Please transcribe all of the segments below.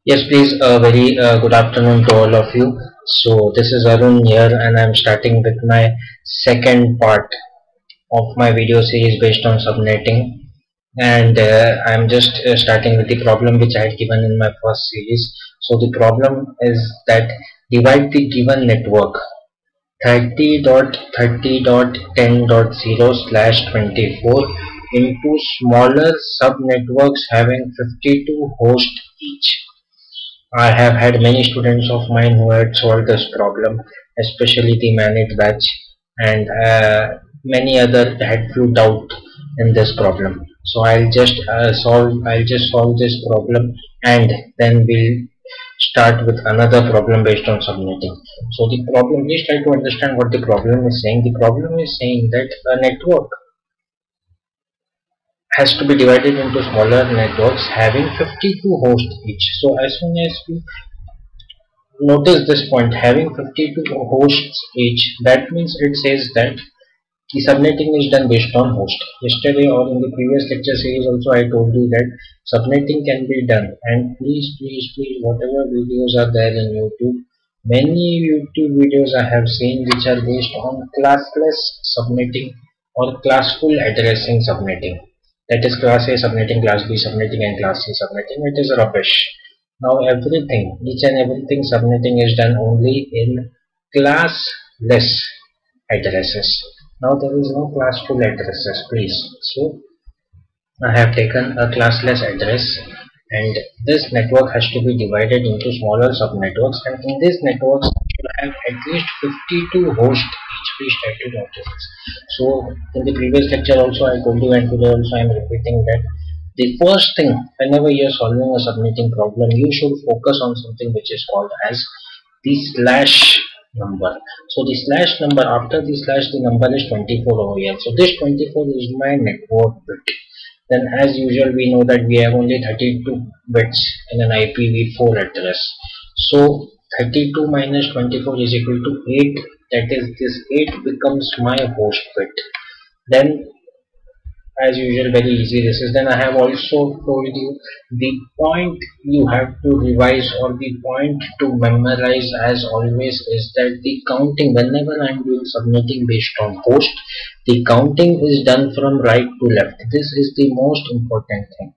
Yes, please. Very good afternoon to all of you. So this is Arun here, and I'm starting with my second part of my video series based on subnetting. And I'm just starting with the problem which I had given in my first series. So the problem is that divide the given network 30.30.10.0/24 into smaller subnetworks having 52 hosts each. I have had many students of mine who had solved this problem, especially the managed batch, and many other had few doubt in this problem. So I'll just solve this problem, and then we'll start with another problem based on subnetting. So the problem, please try to understand what the problem is saying. The problem is saying that a network has to be divided into smaller networks having 52 hosts each. So as soon as we notice this point, having 52 hosts each, that means it says that the subnetting is done based on host. Yesterday or in the previous lecture series also I told you that subnetting can be done, and please whatever videos are there in YouTube, many YouTube videos I have seen which are based on classless subnetting or classful addressing subnetting. That is class A subnetting, class B subnetting, and class C subnetting. It is rubbish. Now each and everything subnetting is done only in classless addresses. Now there is no classful addresses, please. So I have taken a classless address, and this network has to be divided into smaller subnetworks, and in these networks you have at least 52 hosts each. Please try to notice this. So in the previous lecture also I told you, and today also I am repeating that the first thing whenever you are solving a subnetting problem, you should focus on something which is called as the slash number. So the slash number, after the slash the number is 24 over here. So this 24 is my network bit. Then as usual we know that we have only 32 bits in an IPv4 address. So 32 minus 24 is equal to 8. That is, this 8 becomes my host bit. Then as usual, very easy this is. Then I have also told you the point you have to revise, or the point to memorize as always, is that the counting, whenever I am doing subnetting based on host, the counting is done from right to left. This is the most important thing.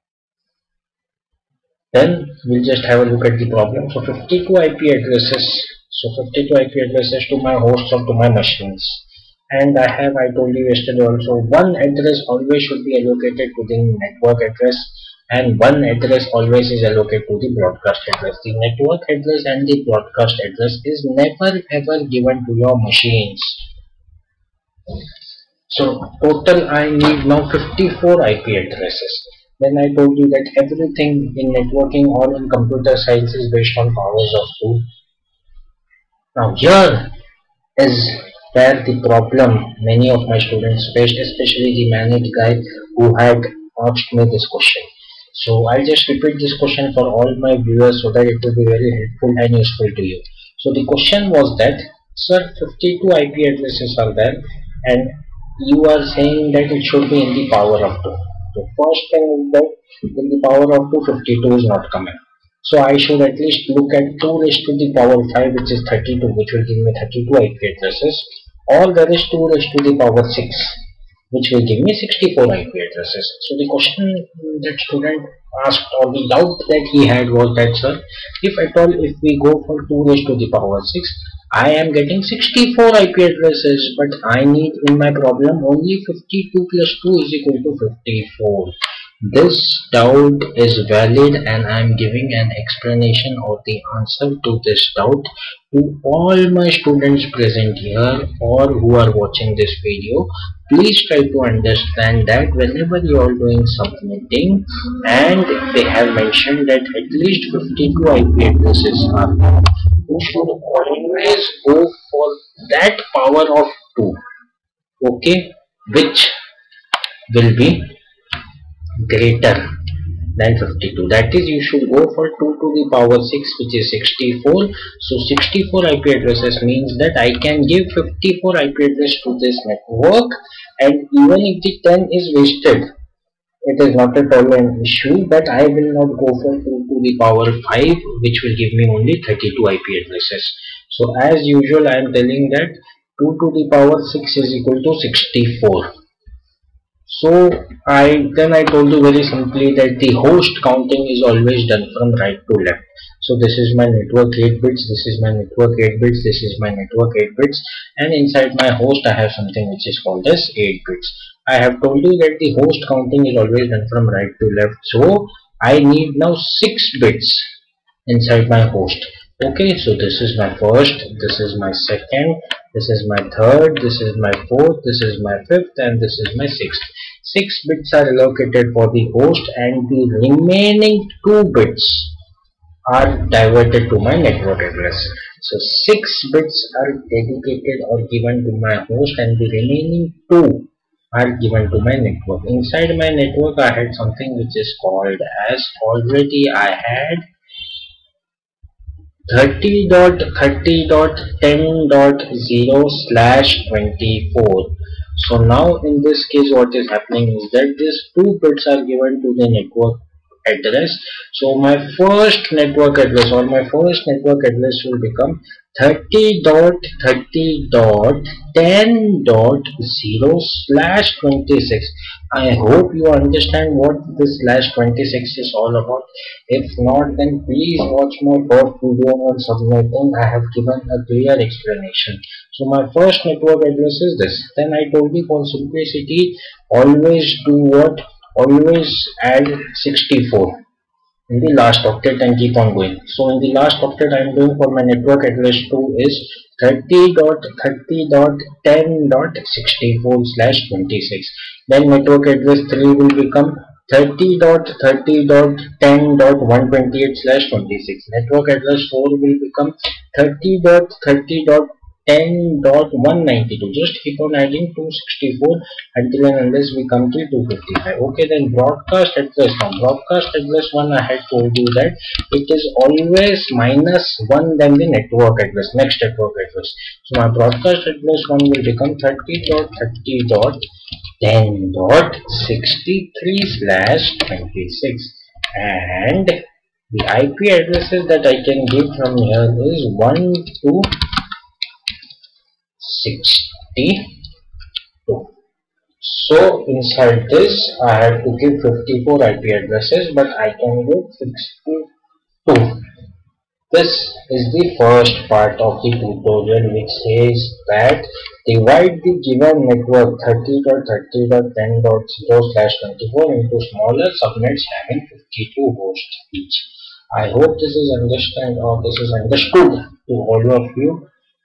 Then we'll just have a look at the problem. So 52 IP addresses. So 52 IP addresses to my hosts or to my machines. And I told you yesterday also, one address always should be allocated to the network address, and one address always is allocated to the broadcast address. The network address and the broadcast address is never ever given to your machines. So total I need now 54 IP addresses. Then I told you that everything in networking or in computer science is based on powers of 2. Now here is where the problem many of my students faced, especially the managed guy who had asked me this question. So I'll just repeat this question for all my viewers so that it will be very helpful and useful to you. So the question was that, sir, 52 IP addresses are there, and you are saying that it should be in the power of 2. The first thing is that in the power of 2, 52 is not coming. So I should at least look at 2 raised to the power 5, which is 32, which will give me 32 IP addresses, or there is 2 raised to the power 6, which will give me 64 IP addresses. So the question that student asked, or the doubt that he had, was that, sir, if at all if we go for 2 raised to the power 6, I am getting 64 IP addresses, but I need in my problem only 52 plus 2 is equal to 54. This doubt is valid, and I am giving an explanation or the answer to this doubt to all my students present here or who are watching this video. Please try to understand that whenever you are doing subnetting and they have mentioned that at least 52 IP addresses are there, you should always go for that power of 2, okay, which will be greater than 52. That is, you should go for 2 to the power 6, which is 64. So 64 IP addresses means that I can give 54 IP address to this network, and even if the 10 is wasted, it is not at all an issue, but I will not go for 2 to the power 5, which will give me only 32 IP addresses. So as usual, I am telling that 2 to the power 6 is equal to 64. So I told you very simply that the host counting is always done from right to left. So this is my network 8 bits, this is my network 8 bits, this is my network 8 bits, and inside my host I have something which is called as 8 bits. I have told you that the host counting is always done from right to left. So I need now 6 bits inside my host. Okay, so this is my first, this is my second, this is my third, this is my fourth, this is my fifth, and this is my sixth. 6 bits are allocated for the host, and the remaining 2 bits are diverted to my network address. So 6 bits are dedicated or given to my host, and the remaining 2 are given to my network. Inside my network I had something which is called as, already I had 30.30.10.0/24. So now in this case what is happening is that these 2 bits are given to the network address. So my first network address will become 30.30.10.0/26. I hope you understand what this /26 is all about. If not, then please watch my first video on subnetting. I have given a clear explanation. So my first network address is this. Then I told you for simplicity, always do what? Always add 64 in the last octet and keep on going. So in the last octet I am doing for my network address 2 is 30.30.10.64/26. Then network address 3 will become 30.30.10.128/26. Network address 4 will become 30.30.10.192. Just keep on adding 264 until and unless we come to 255. Okay, then broadcast address 1. Broadcast address 1, I had told you that it is always -1 than the network address, next network address. So my broadcast address 1 will become 30.30.10.63/26, and the IP addresses that I can give from here is 1 to 62. So inside this I have to give 54 IP addresses, but I can give 62. This is the first part of the tutorial, which says that divide the given network 30.30.10.0/24 into smaller subnets having 52 hosts each. I hope this is understood to all of you.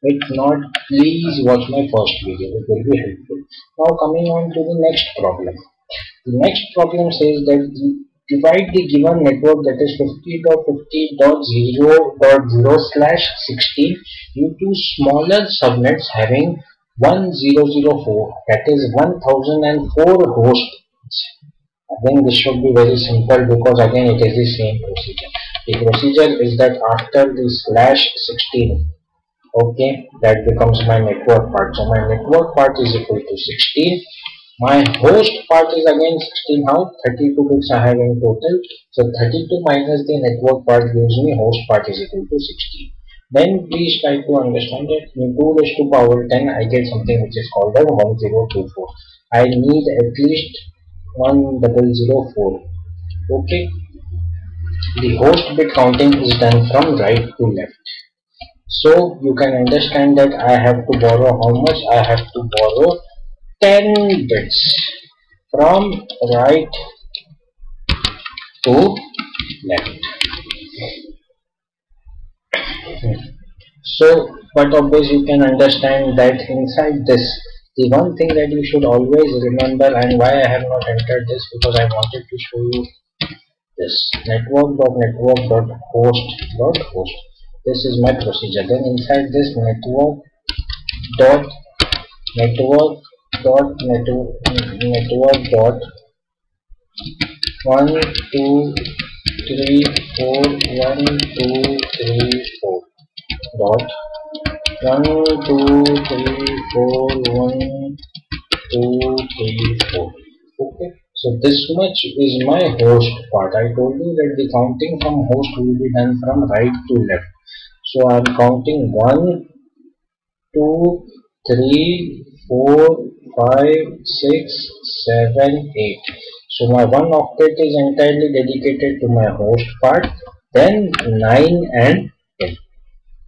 If not, please watch my first video, it will be helpful. Now coming on to the next problem. The next problem says that divide the given network, that is 50.50.0.0/16, into smaller subnets having 1004, that is 1004 hosts. Again, this should be very simple because again it is the same procedure. The procedure is that after the /16, okay, that becomes my network part. So my network part is equal to 16. My host part is again 16. How? 32 bits I have in total. So 32 minus the network part gives me host part is equal to 16. Then please try to understand that in 2⁻10 I get something which is called as 1024. I need at least 1004. Okay. The host bit counting is done from right to left. So you can understand that I have to borrow how much? I have to borrow 10 bits from right to left. So, but obviously you can understand that inside this, the one thing that you should always remember, and why I have not entered this, because I wanted to show you this network.network.host.host. This is my procedure. Then inside this network dot 1 2 3 4 1 2 3 4 dot 1 2 3 4 1 2 3 4. Okay, So this much is my host part. I told you that the counting from host will be done from right to left. So I am counting 1, 2, 3, 4, 5, 6, 7, 8. So my one octet is entirely dedicated to my host part. Then 9 and 10.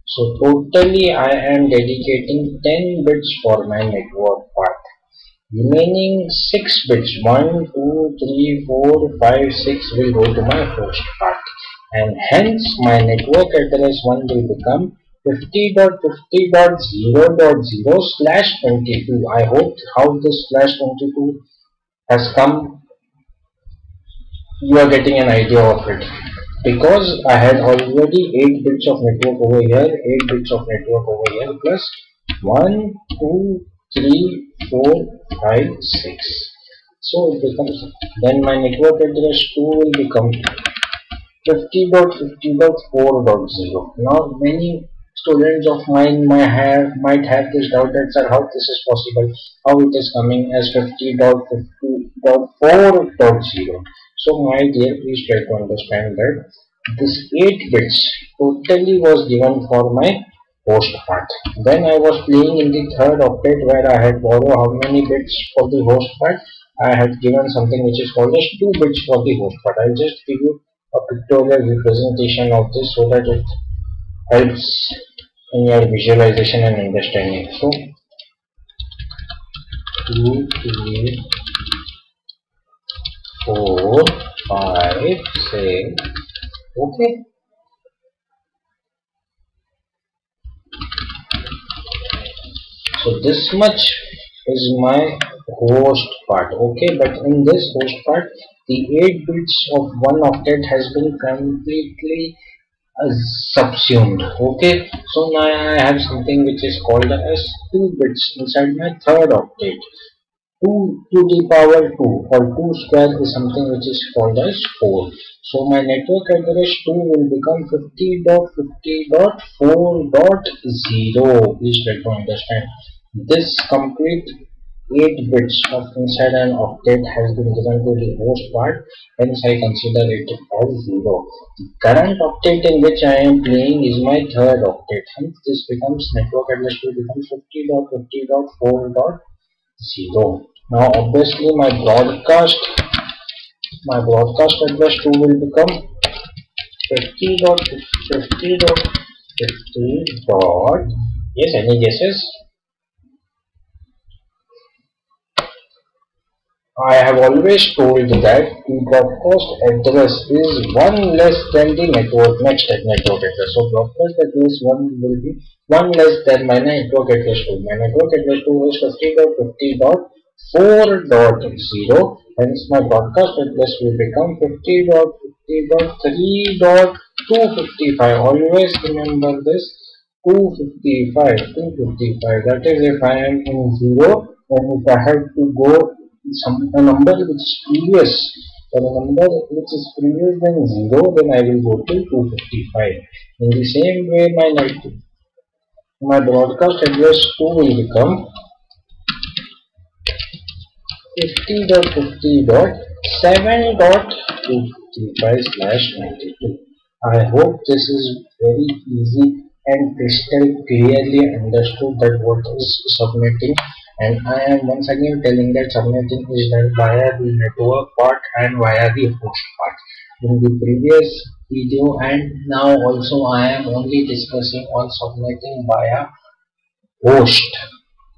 So totally I am dedicating 10 bits for my network part. Remaining 6 bits 1, 2, 3, 4, 5, 6 will go to my host part, and hence my network address 1 will become 50.50.0.0/22. I hope how this slash 22 has come, you are getting an idea of it. Because I had already 8 bits of network over here, 8 bits of network over here, plus 1, 2, 3, 4, 5, 6. So it becomes, then my network address 2 will become 50.50.4.0. Now many students of mine might have this doubt that sir, how this is possible, how it is coming as 50.50.4.0. So my dear, please try to understand that this 8 bits totally was given for my host part. Then I was playing in the third octet where I had borrowed how many bits for the host part. I had given something which is called as 2 bits for the host part. I'll just give you a pictorial representation of this so that it helps in your visualization and understanding. So 2, 3, 4, 5, 6. Okay. So this much is my host part. Okay, but in this host part, the 8 bits of one octet has been completely subsumed. Okay, so now I have something which is called as 2 bits inside my third octet. 2 to the power 2 or 2 square is something which is called as 4. So my network address 2 will become 50.50.4.0. Please try to understand. This complete 8 bits of inside an octet has been given to the host part, hence I consider it as 0. The current octet in which I am playing is my third octet, hence this becomes network address 2 becomes 50.50.4.0. Now obviously my broadcast address 2 will become 50.50.50. Yes, any guesses? I have always told that the broadcast address is one less than the next network address. So broadcast address 1 will be one less than my network address 2. My network address 2 is 50.50.4.0. Hence my broadcast address will become 50.50.3.255. Always remember this, 255. That is if I am in 0, and if I have to go a number which is previous, or a number which is previous than 0, then I will go to 255. In the same way, my broadcast address 2 will become 50.50.7.255/92. I hope this is very easy and crystal clearly understood that what is subnetting, and I am once again telling that subnetting is done via the network part and via the host part. In the previous video and now also I am only discussing on subnetting via host,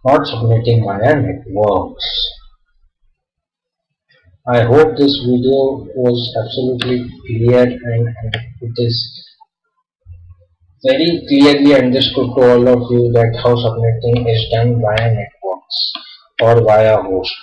not subnetting via networks. I hope this video was absolutely clear and it is very clearly understood to all of you that how subnetting is done via networks or via host.